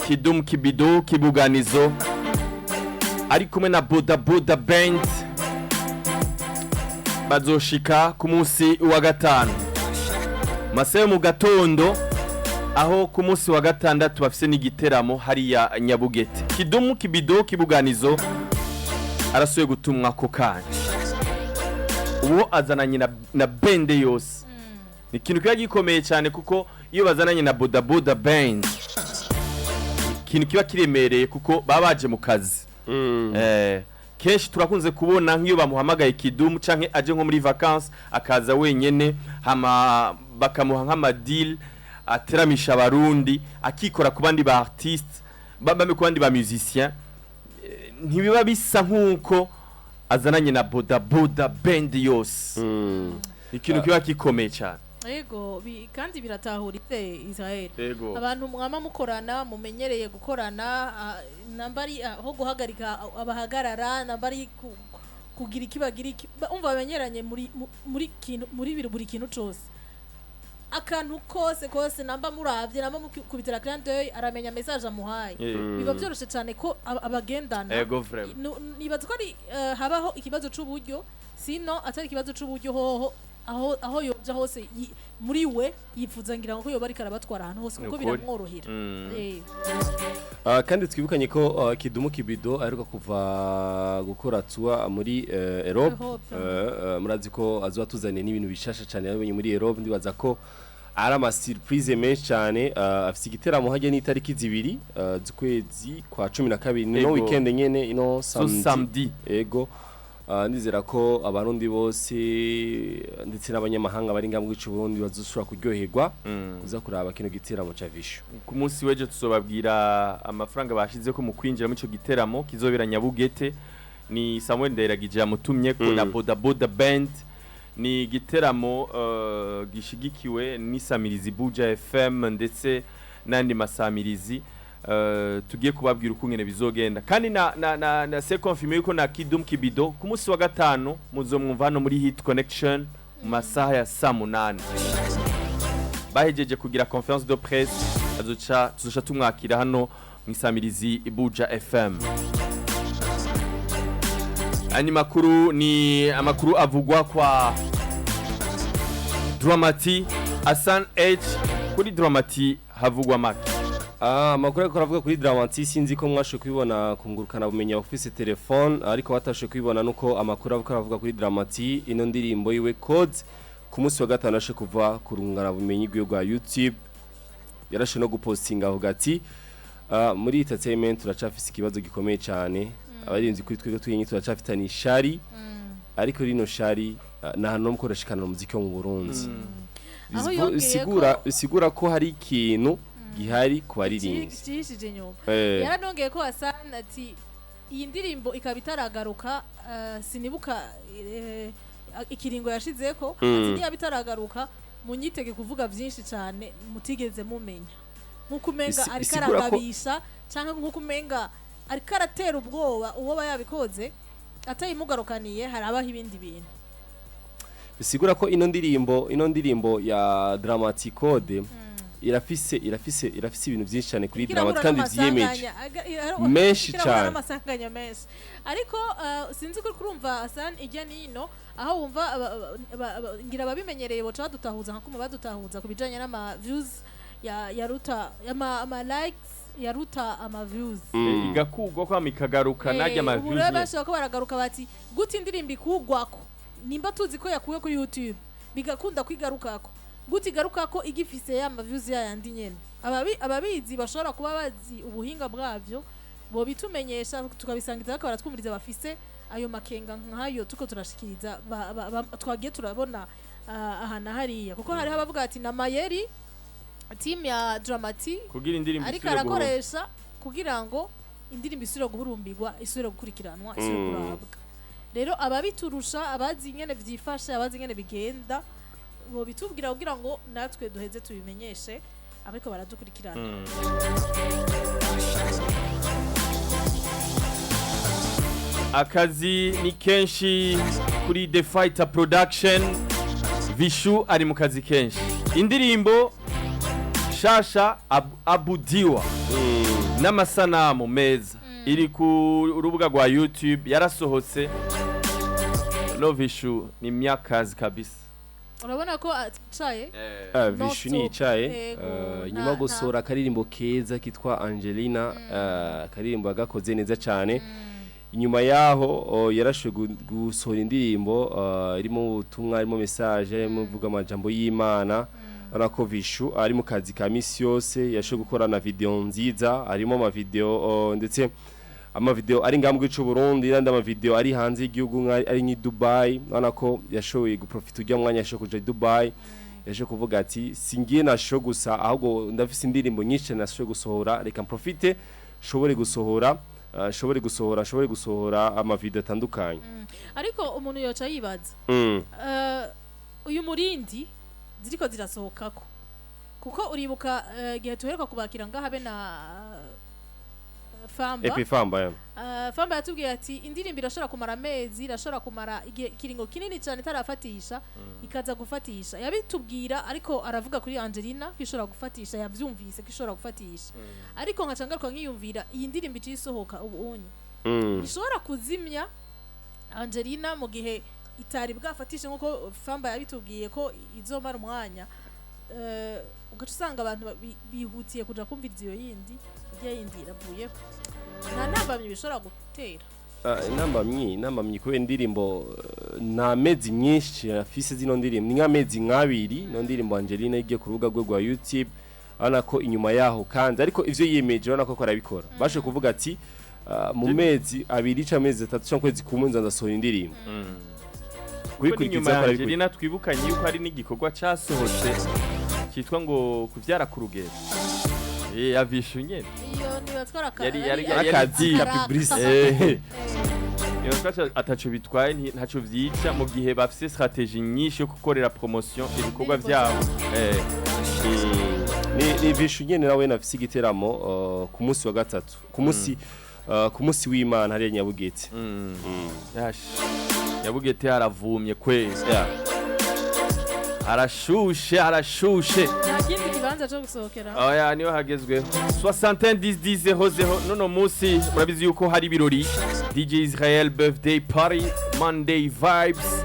Kidum Kibido Kibuganizo ari kumwe na Boda Boda Band bazoshika ku munsi wa gatanu masayo mu gatondo aho ku munsi wa gatandatu bafise n'igiteramo hari ya Nyabugete Kidum Kibido Kibuganizo arasuye gutumwa ko kanje uwo azananye na bende yose ni ikintu kiba gikomeye cyane kuko iyo bazananye na Boda Boda Band ikintu kiba kiremereye kuko baba baje mu kazi kenshi turakunze kubona nk'iyo bamuhamagaye Kidum canke aje nko muri vacances akaza wenyene hama bakamuha nk'amadil ateramisha abarundi akikora ku bandi ba artistes bamwe ku bandi ba musiciens ntibiba bisa nk'uko azananye na Boda Boda Band yose ikintu kiba kikomeye cyane yego kandi biratahuritse Israel abantu mwama mukorana mumenyereye gukorana nambari aho guhagarika abahagarara nambari kugira ikibagira umva bamenyeranye muri kintu muri buri kintu cyose akantu kose namba muravye namba kubitira client aramenya message amuhaye biba byoroshe cyane ko abagendana nibaza ko ari habaho ikibazo c'uburyo sino atari ikibazo c'uburyo hoho aho yoja hose muri we yifuza ngira ngo yoba ari karabatwara ahantu hose kuko biramworohera kandi twibukanye ko Kidum Kibido aheruka kuva gukora tour muri Europe murazi ko azatuzaniye n'ibintu bishasha cyane yabonye muri Europe ndibaza ko ari ama surprise menshi cyane afite igiteramo hajye n'itariki zibiri z'ukwezi kwa 12 no weekend nyene ino samedi ego nizera ko abarundi bose ndetse n'abanyamahanga bari ngambwe cy'u Burundi bazusura kuryoherwa uza kuraba kino giteramo ca Vishu ku munsi weje tuzobabwira amafaranga bashize ko mu kwinjira mu cyo giteramo kizobera Nyabugete ni Samuel Ndayiragije yamutumye ko na Boda Boda Band ni giteramo gishigikiwe n'isamirizi Buja FM ndetse nandi masamirizi tugiye kubabwira uko ngene bizogenda kandi na se confirmer yuko na Kidum Kibido ku munsi wa gatanu muzomwumva hano muri HITCONEXION mu masaha ya 8 bahejeje kugira conference de presse tuzoca tumwakira hano mu isamirizi Buja FM. Ani makuru ni amakuru avugwa kwa Dramati Hassan H kuri Dramati havugwa make amakuru ariko aravuga kuri Dramati sinzi ko mwashe kubibona kungurukana bumenye office telefone ariko watashe kubibona nuko amakuru aravuga kuri Dramati ino ndirimbo yiwe Code ku munsi wa gatanu ashe kuva kurungana bumenyi rwa YouTube yarashe no gupostinga aho gati muri entertainment turacafise ikibazo gikomeye cyane abarinzi kuri twego twenye turacafitani shari ariko rino shari na hano mukorashikana umuziki wo mu Burundi sigura ko hari ikintu gihari ku baririnzi yaranongeye ko Hassan ati iyi ndirimbo ikabitaragaruka sinibuka ikiringo yashizeko ati niya bitaragaruka munyitege kuvuga byinshi cyane mutigeze mumenya nkuko umenga ari karagabisha cyangwa nkuko umenga ari karatera ubwoba uwo bayabikoze atayimugarukaniye harabaho ibindi bintu bisigura ko ino ndirimbo ya Dramati Code irafise ibintu byinshi cyane kuri Dramati kandi vyiyemeje menshi cyane amasanganya menshi ariko sinzi ko kurumva Hassan ijya nino aho wumva ngira babimenyereye boca badutahuza nka kuma badutahuza kubijanye n'ama views ya ruta ama likes ya ruta ama views igakugwa kwa mikagaruka najya ama views ubure bashaka ko baragaruka bati guti indirimbo ikugwako nimba tuzi ko yakuye kuri YouTube bigakunda kwigarukako guti garukako igifise ya ama views yandi nyene ababizi bashobora kuba bazi ubuhinga bwavyo bo bitumenyesha tukabisangiza ko baratwumviriza bafise ayo makenga nkayo tuko turashikiriza twagiye turabona ahana hariya kuko hari abavuga ati na Mayeri team ya Dramati kugira indirimbo ariko arakoresha kugira ngo indirimbo isubire guhurumbirwa isubire gukurikiranwa isubire kurabwa rero ababiturusha abazi ingene vyifashe abazi ingene bigenda bo bitubwira kugira ngo natwe duheze tubimenyeshe ariko baradukurikirana akazi ni kenshi kuri The Fighter Production. Vishu ari mu kazi kenshi. Indirimbo shasha abudiwa n'amasanamu meza iri ku rubuga rwa YouTube yarasohotse. No Vishu ni myakazi kabisa. Urabona ko acaye Vishu ni icaye nyuma gusora akaririmbo keza kitwa Angelina akaririmbo agakoze neza cyane. Inyuma yaho yarashe gusohora indirimbo irimo ubutumwa irimo message irimo vuga amajambo y'Imana. Arako Vishu ari mu kazi ka misi yose yashe gukora na video nziza arimo ama video ndetse ama video ari ngambwe cyo Burundi nandi ama video ari hanze y'igihugu ari ni Dubai. Anako yashoboye guprofita ujya mwanya yashe kuja Dubai yashe kuvuga ati singiye nasho gusa ahubwo ndafise indirimbo nyinshi nasho gusohora reka profite shobore gusohora shobore gusohora ama video atandukanye. Ariko umuntu yoca yibaza uyu murindi ziriko zirasohokako kuko uribuka gihe tuheruka kubakira ngaha be na Famba Famba yatubwiye ati indirimbo irashobora kumara amezi irashobora kumara igihe kiringo kinini cyane tarafatisha ikaza gufatisha yabitubwira ariko aravuga kuri Angelina kwishora gufatisha yavyumvise kwishora gufatisha ariko nkacangaruka nkiyumvira iyi ndirimbo isohoka ubunye ishobora kuzimya Angelina mu gihe itari bwafatisha nkuko Famba yabitubwiye ko izomara umwanya ugaca usanga abantu bihutiye kuja kumviriza iyo yindi iravuye nta ntambamyi bishobora gutera intambamyi kubera indirimbo nta mezi nyinshi afise zino ndirimbo ni nk'amezi nk'abiri no ndirimbo Angelina igiye ku rubuga rwe rwa YouTube urabona ko inyuma yaho kandi ariko ivyo yiyemeje urabona ko arabikora bashe kuvuga ati mu mezi abiri cyangwa amezi atatu cyangwa kwezi kumwe nzasohora indirimbo Kurikirana Angelina twibukanye yuko hari n'igikorwa cyasohotse cyitwa ngo kuvyara ku rugero Avishu nyene iyo nibatwara yari akazi ka publicité iyo twacha atacho bitwaye ntacho vyica mu gihe bafise strategie nyinshi yo gukorera promotion ibikorwa byabo ni Vishu nyene nawe nafise igiteramo ku munsi wa gatatu ku munsi w'Imana hari Nyabugete Nyabugete haravumye kwezi arashushe nakindi kibanza cyo gusohokera oya niyo hagezweho 6110 nono musi murabizi yuko hari birori DJ Israel birthday party Monday vibes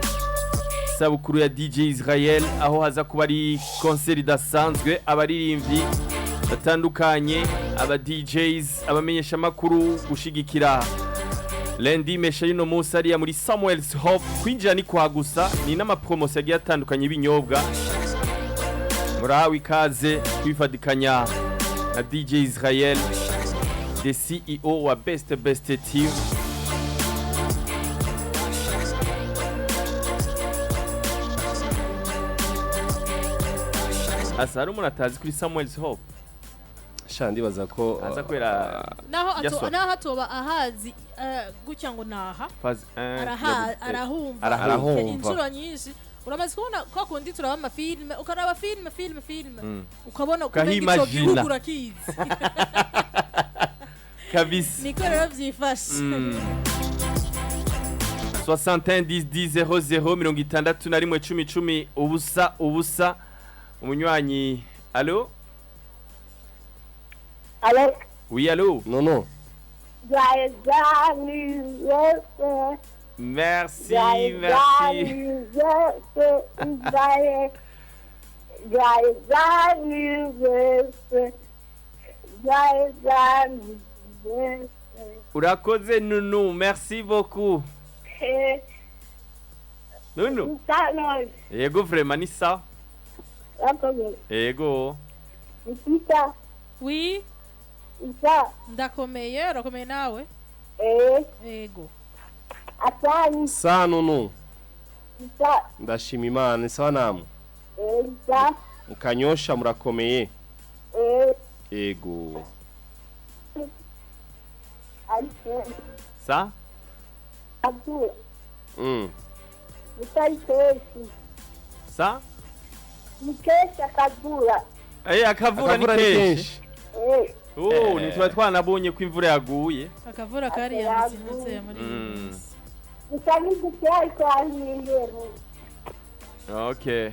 sabukuru ya DJ Israel aho haza kuba ari concert idasanzwe abaririmvyi batandukanye aba DJs abamenyesha makuru gushigikira Lendi mesha yuno musi ari ya muri Samuel's Hope kwinjira ni kwagusa ni nama promotion yagiye atandukanye ibinyobwa murahawe ikaze kwifadikanya na DJ Israel the CEO wa Best Team Asaru munatazi kuri Samuel's Hope shandi baza ko aza kwera naho atoba ahazi gutya ngo naha arahumva inshuro nyinshi uramaze kubona ko kundi turaba ama film ukaraba film ukabona uko gihugu rakizi kabisa niko rero byifashe 611000 ubusa umunywanyi allo Allô? Oui, allô? Non. Merci. Urakoze Nunu, merci beaucoup. Nunu. Yego vraiment ni ça. Yego. Oui. Ndakomeye urakomeye nawe ego sa Nunu ndashima Imana sawa namwe mukanyosha murakomeye ego sa sa Mkesha kabura akavura ni kenshi ntituba twanabonye ko imvura yaguye akavura kari yambitse ya muri Usanga igityayi cyahiye. okay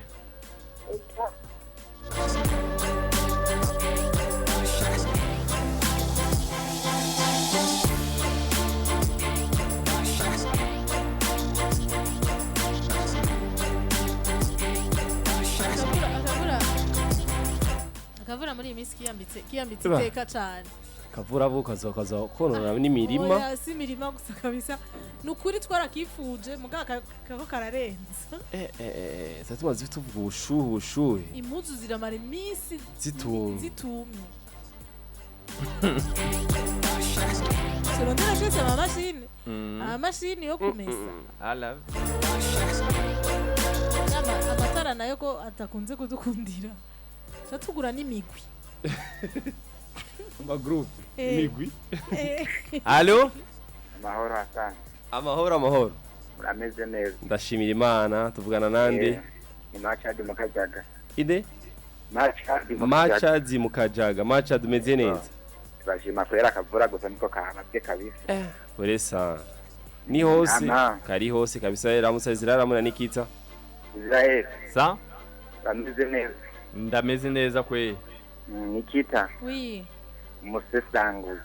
akavura muri iyi minsi kiyambitse iteka cyane kavura bukaza konona n'imirima oya si imirima gusa kabisa nukuri twarakifuje mugaka kako kararenza zatuma zituvuga ubushuhe impuzu ziramara iminsi zitumye turondera twese amamashini yo kumesa amatara nayo ko atakunze kudukundira tugura n'imigwi amagroupe imigwi allo amahoro asante amahoro urameze neza ndashimira Imana tuvugana nande ni Machad Mukajaga ide Machad Mukajaga Machad umeze neza turashima kwera akavura gusa niko kahabye kabisa uresa ni hose kari hose kabisa ramutsa ziraramuna nikita Israel sa urameze neza ndameze neza kwe Nikita oui Musesangu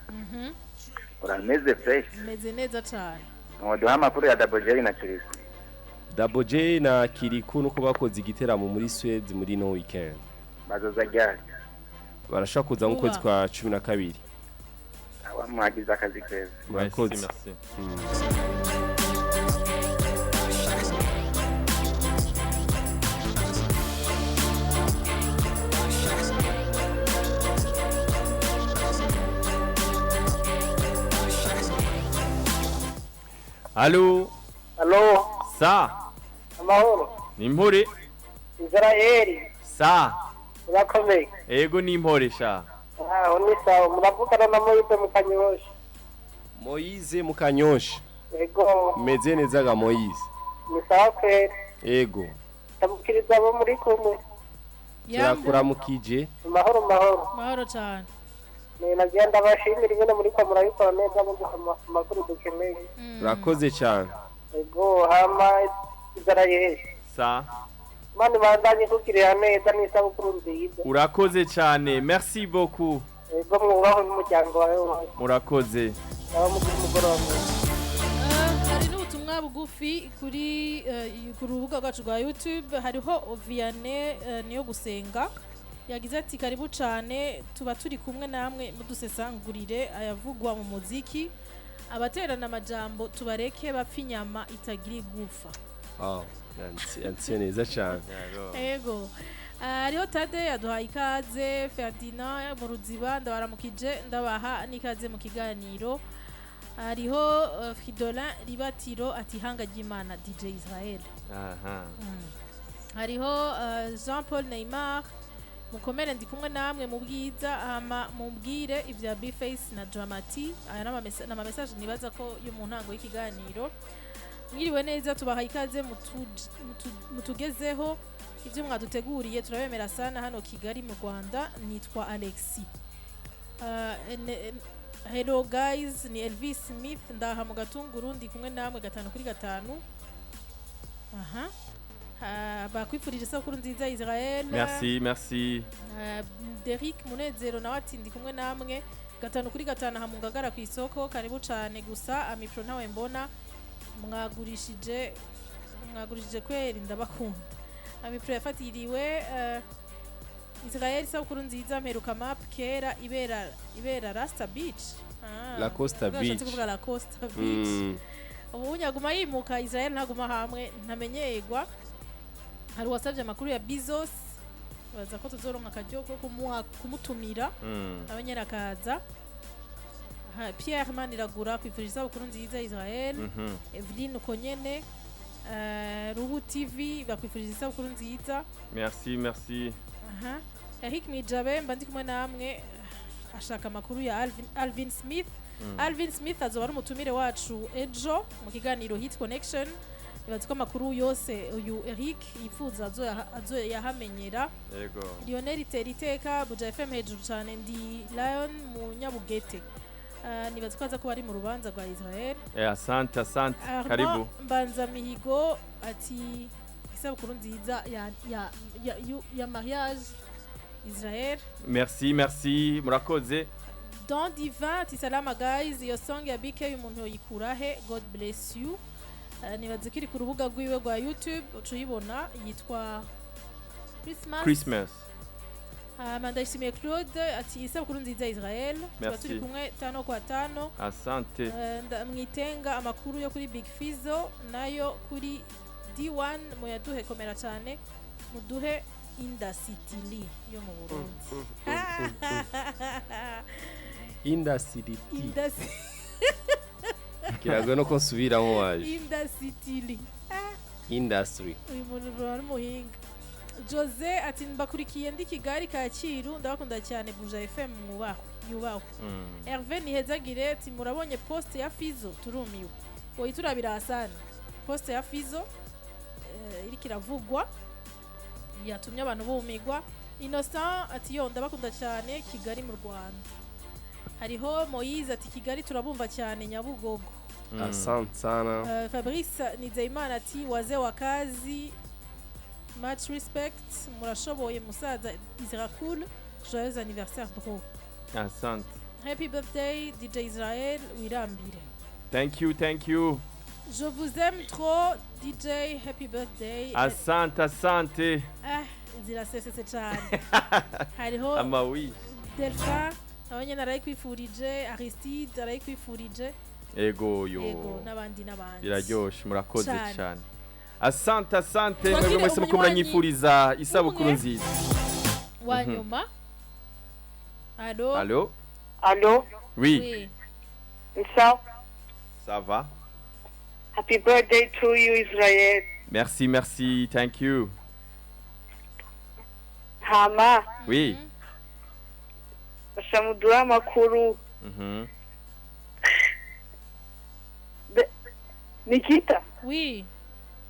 urameze fresh meze neza cyane Ndoduha amakuru ya Double na Kiriku Double J na Kiriku nuko bakoze igiteramo muri Sweden muri no weekend bazoza ryari barashaka kuza mu kwezi kwa 12 mwagize akazi keza murakoze allo sa Amahoro. nimpore Israeli. sa Urakomeye. ego nimpore sha Ni sawa muravugana na Moise Mukanyosha Ego. meze neza ga Moise Ni sawa kweli. ego Tamukiriza abo muri kumwe. turakuramukije mahoro cyane nagenda bashimira ibintu muri ko murabikora neza mu makuru dukeneye urakoze cyane ego hama Israeli sa mani bandanye kugirira neza n'isabukuru nziza urakoze cyane merci beaucoup ego mwubaho n'umuryango wawe wose murakoze aba mu mugoroba hari n'ubutumwa bugufi kuri ku rubuga rwacu rwa YouTube hariho Vianney niyo gusenga yagize ati karibu cyane tuba turi kumwe namwe mudusesangurire ayavugwa mu muziki abaterana amajambo tubareke bapfa inyama itagira igufa yanse neza cyane ego hariho Tade yaduhaye ikaze Ferdinand mu ruziba ndabaramukije ndabaha n'ikaze mu kiganiro hariho Fridolin Ribatiro ati hanga ry'Imana DJ Israel hariho Jean Paul Neymar mukomere ndi kumwe namwe mu bwiza ama mubwire ivya Bface na Dramati aya nama message nibaza ko yo mu ntango y'ikiganiro mwiriwe neza tubaha ikaze mutugezeho ivyo mwaduteguriye turabemera sana hano Kigali mu Rwanda nitwa Alexi hello guys ni Elvis Smith ndaha mu Gatunguru ndi kumwe namwe 5/5 bakwifurije isabukuru nziza Israel merci Derek Munezero nawe ati ndi kumwe namwe 5/5 hamungagara ku isoko karibu cyane gusa amipro ntawe mbona mwagurishije kweri ndabakunda amipro yafatiriwe Israel isabukuru nziza mperuka map kera ibera Rasta Beach La Costa Beach La Costa Beach ubu nyaguma yimuka Israel ntaguma hamwe ntamenyerwa hari wasabye amakuru ya Bezos baza ko tuzoronka akajyo ko kumutumira abanyera kaza Pierre Maniragura kwifurije isabukuru nziza Israel Evelyn ukonyene Rubu TV bakwifurije isabukuru nziza merci Eric Mijabe mbandi kumwe namwe ashaka amakuru ya Alvin Smith Alvin Smith azoba ari umutumire wacu ejo mu kiganiro HITCONEXION ibaze ko amakuru yose uyu Eric yifuza azoyahamenyera. Yego. Lionel Teriteka Buja FM hejuru cyane ndi Lion mu Nyabugete. Nibaze ko aza kuba ari mu rubanza rwa Israel. Asante karibu. Mbanza Mihigo ati isabukuru nziza ya mariage Israel. Merci murakoze. Don Divin ati salama guys, iyo song ya BK umuntu yikurahe, God bless you. Nibaze kiri ku rubuga rwiwe rwa YouTube ucuyibona yitwa Christmas. Mandashimiye Claude ati isabukuru nziza Israel. Tuba turi kumwe 5 kwa 5. Asante. Mwitenga amakuru yo kuri Big Fizzo nayo kuri D1 muyaduhe komera cyane muduhe Indasitili yo mu Burundi. Indasitili. Kirago no konsubiramo waje. Indasitili. Industry. Uyu muntu ari muhinga. Jose ati mbakurikiye ndi Kigali Kacyiru ndabakunda cyane Buja FM yubaho. Hervé Nihezagire ati murabonye post ya Fizzo turumiwe. Oyi turabira Hassan. Post ya Fizzo iri kiravugwa yatumye abantu bumigwa. Innocent ati yo ndabakunda cyane Kigali mu Rwanda. Hariho Moise ati Kigali turabumva cyane Nyabugogo. Asante sana. Fabrice Nizeyimana ati wazee wa kazi, much respect, murashoboye musaza Israel, joyeux anniversaire bro. Asante. Happy birthday DJ Israel Wirambire. Thank you. Je vous aime trop DJ, happy birthday. Asante. Zirasesetse cyane. Hariho amawi Delphin abanye narayikwifurije, Aristide arayikwifurije. Ego n'abandi biraryoshe murakoze cyane. Asante mwebwe mwese muko muranyifuriza isabukuru nziza. Wanyuma. Allô? Oui. Ça va? Happy birthday to you, Israel. Merci, thank you. Hama. Oui. Bashamudura makuru. Nikita. Oui.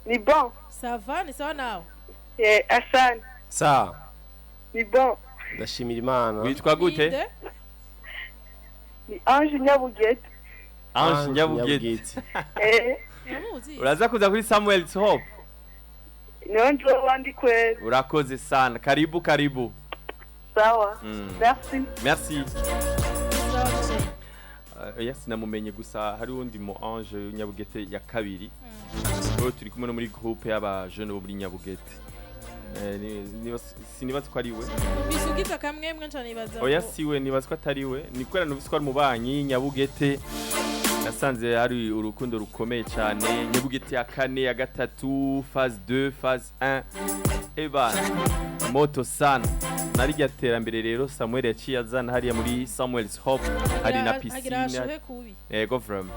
Ni bon. Ça va, ni sawa nawe? Hassan. Sawa. Ni bon. Ndashimira Imana. Witwa gute? Ni Ange Nyabugete. Ange Nyabugete. Uraza kuza kuri Samuel's Hope. Ndio wandi kweli. Urakoze sana. Karibu. Sawa. Merci. Sinamumenye gusa hari undi mu Ange Nyabugete ya kabiri. Turi kumwe no muri groupe y'aba jeune bo muri Nyabugete. Sinibaza ko ari we. Bisugita kamwe mwancane ibaza. Oya siwe nibaza ko atari we. Nikwera nubise ko ari mubanyi Nyabugete. Nasanze hari urukundo rukomeye cyane. Nyabugete ya 4 ya 3 phase 2 phase 1. Eba moto sana. Nari gyatera rero Samuel yaciye azana hariya muri Samuel's Hope hari na piscine. Yego from.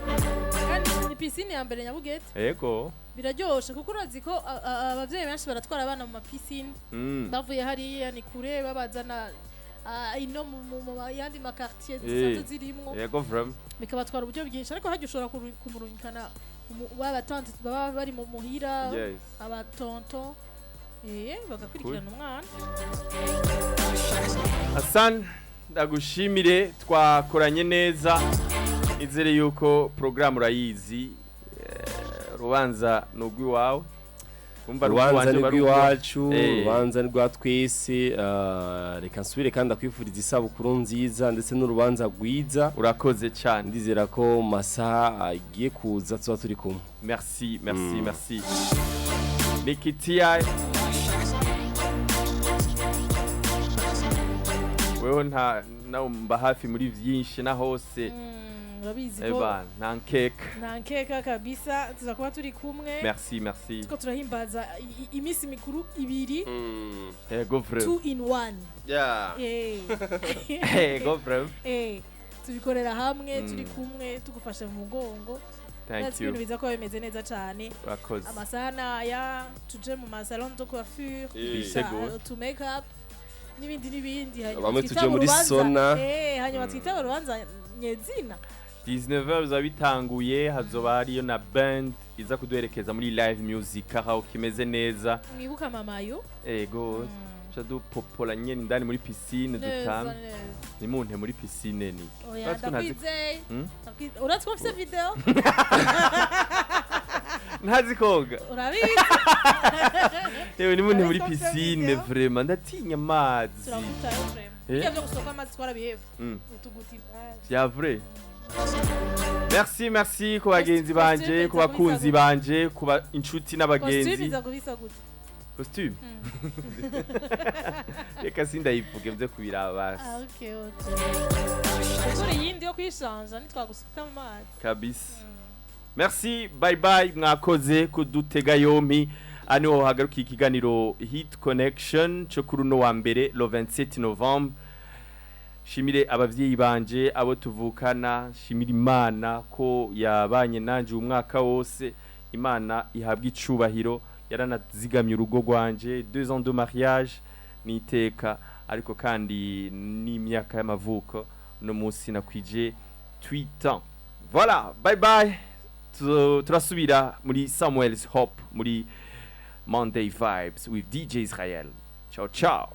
Ni piscine ya mbere Nyabugete. Yego. Biraryoshe kuko urazi ko abavyeyi benshi baratwara abana mu piscine. Bavuye hariya ni kure babazana ino mu yandi makartier zisanzwe zirimwo. Yego from. Bikabatwara uburyo bwinshi ariko hajya ushobora kumurungikana w'abatante baba bari mu muhira abatonto bagakurikirana umwana. Hassan ndagushimire twakoranye neza izere yuko program urayizi rubanza nugwi wawe rubanza nugwi wacu rubanza rwa twese reka nsubire kandi akwifuriza isabukuru nziza ndetse n'urubanza rwiza urakoze cyane ndizera ko masaha agiye kuza tuba turi kumwe. Merci Nikitia wewe na mba hafi muri vyinshi na hose urabizi ko nankeka kabisa tuzakuba turi kumwe. Merci tuko turahimbaza imisi mikuru ibiri go frère 2 in 1 go frère tubikorera hamwe turi kumwe tugufasha mu mugongo. Thank you. Biza ko bimeze neza cyane. Urakoze. Amasana ya tuje mu salon de coiffure to make up n'ibindi bamwe tuje muri sona hanyuma twita urubanza nyezina 19h biza bitanguye hazoba hariyo na band iza kuduherekeza muri live music aho kimeze neza mwibuka mamayo ego dupopola nyene ndani muri piscine dutama ni muntu muri piscine ni uratse ko mfite video ntazi koga urabizi yewe ni muntu muri piscine vraiment ndatinya amazi iyo byo gusohoka amazi twarabiheva utuguti ya vrai merci ku bagenzi banje ku bakunzi banje ku inshuti n'abagenzi costume reka sindayivuge mze kubirabasa okay kuri yindi yo kwishanja nitwagusuka mu mazi kabisa merci bye mwakoze kudutega yompi aniho hagaruka ikiganiro Hit Connection cyo kuri no wa mbere le 27 Novembre. Shimire abavyeyi banje abo tuvukana, shimire Imana ko yabanye nanje umwaka wose, Imana ihabwa icubahiro, yaranazigamye urugo rwanje 2 ans de mariage niteka, ariko kandi n'imyaka y'amavuko no munsi nakwije 8 ans. Voilà, bye turasubira muri Samuel's Hope muri Monday Vibes with DJ Israel. Ciao ciao.